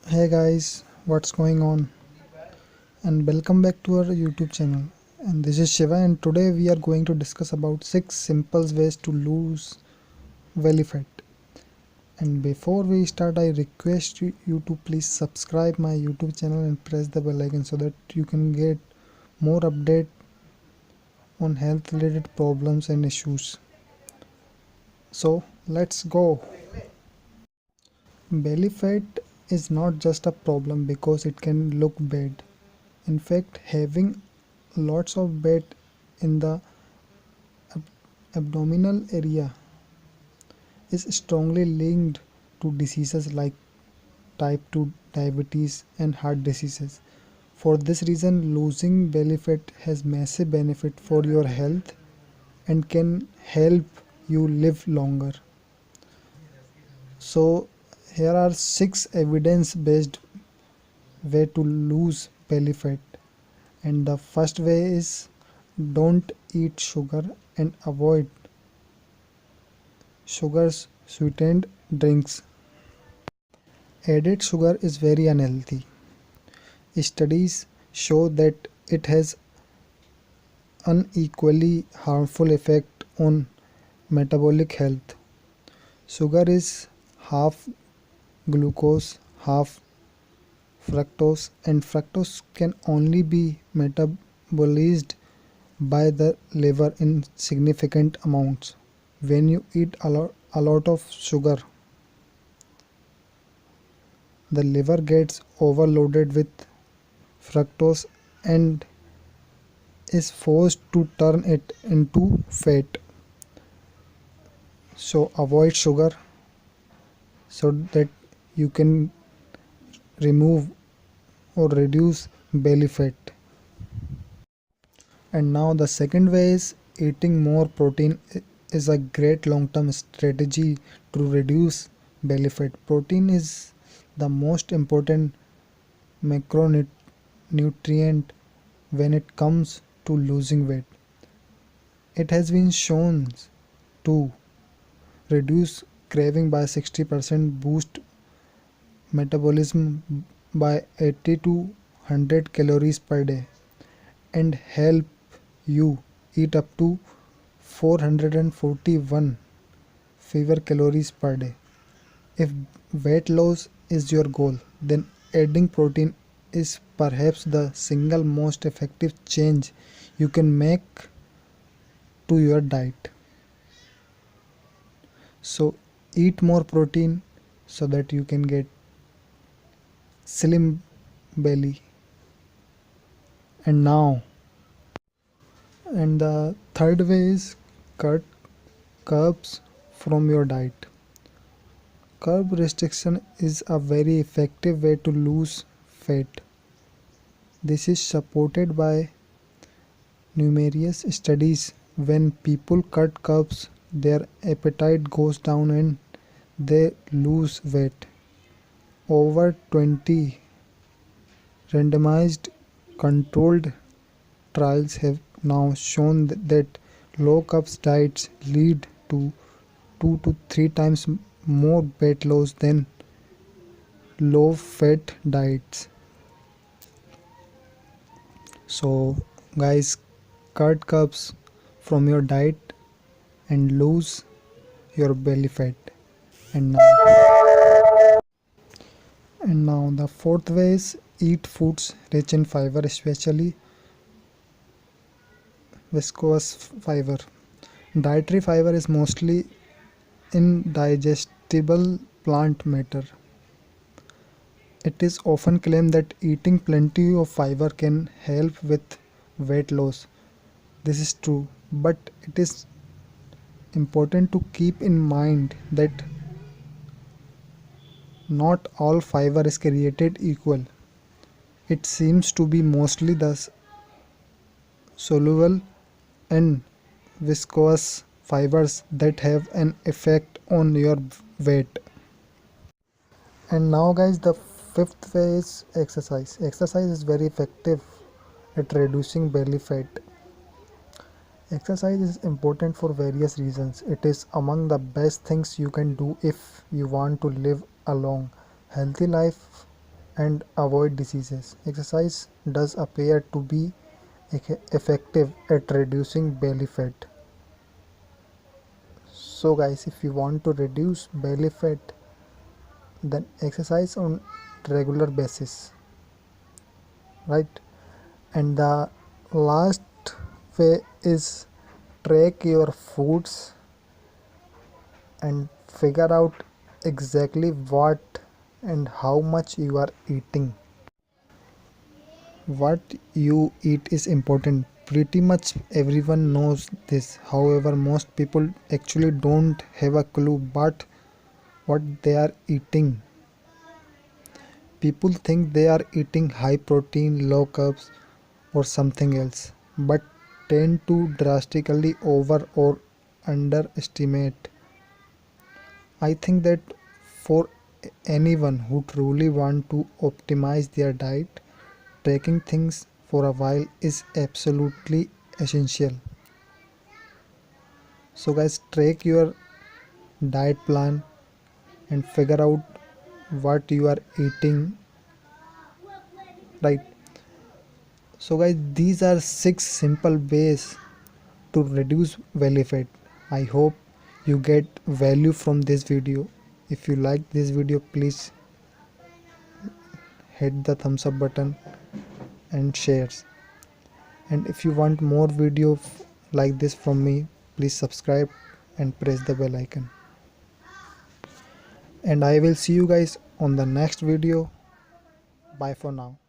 Hey guys, what's going on? And welcome back to our YouTube channel. And this is Shiva, and today we are going to discuss about 6 simple ways to lose belly fat. And before we start, I request you to please subscribe my YouTube channel and press the bell icon so that you can get more update on health related problems and issues. So let's go. Belly fat is not just a problem because it can look bad. In fact, having lots of fat in the abdominal area is strongly linked to diseases like type 2 diabetes and heart diseases. For this reason, losing belly fat has massive benefit for your health and can help you live longer. So, here are 6 evidence-based way to lose belly fat. And the first way is don't eat sugar and avoid sugars sweetened drinks. Added sugar is very unhealthy. Studies show that it has unequally harmful effect on metabolic health. Sugar is half glucose, half fructose, and fructose can only be metabolized by the liver in significant amounts. When you eat a lot of sugar, the liver gets overloaded with fructose and is forced to turn it into fat. So avoid sugar so that you can remove or reduce belly fat. And now the second way is eating more protein is a great long-term strategy to reduce belly fat. Protein is the most important macronutrient when it comes to losing weight. It has been shown to reduce craving by 60%, boost metabolism by 80 to 100 calories per day, and help you eat up to 441 fewer calories per day. If weight loss is your goal, then adding protein is perhaps the single most effective change you can make to your diet. So eat more protein so that you can get slim belly. And now, and the third way is cut carbs from your diet. Carb restriction is a very effective way to lose fat. This is supported by numerous studies. When people cut carbs, their appetite goes down and they lose weight. Over 20 randomized controlled trials have now shown that low carbs diets lead to 2 to 3 times more weight loss than low fat diets. So, guys, cut carbs from your diet and lose your belly fat. And now the fourth way is eat foods rich in fiber, especially viscous fiber. Dietary fiber is mostly indigestible plant matter. It is often claimed that eating plenty of fiber can help with weight loss. This is true, but it is important to keep in mind that not all fiber is created equal. It seems to be mostly the soluble and viscous fibers that have an effect on your weight. And now guys, the fifth way is exercise. Exercise is very effective at reducing belly fat. Exercise is important for various reasons. It is among the best things you can do if you want to live a long, healthy life. and avoid diseases. Exercise does appear to be effective at reducing belly fat. So guys, if you want to reduce belly fat, then exercise on regular basis, right? And the last way is track your foods and figure out exactly what and how much you are eating. What you eat is important. Pretty much everyone knows this. However, most people actually don't have a clue but what they are eating. People think they are eating high protein, low carbs or something else, but tend to drastically over or underestimate. I think that for anyone who truly want to optimize their diet, tracking things for a while is absolutely essential. So guys, track your diet plan and figure out what you are eating, right? So guys, these are 6 simple ways to reduce belly fat. I hope you get value from this video. If you like this video, please hit the thumbs up button and shares. And if you want more videos like this from me, please subscribe and press the bell icon. And I will see you guys on the next video. Bye for now.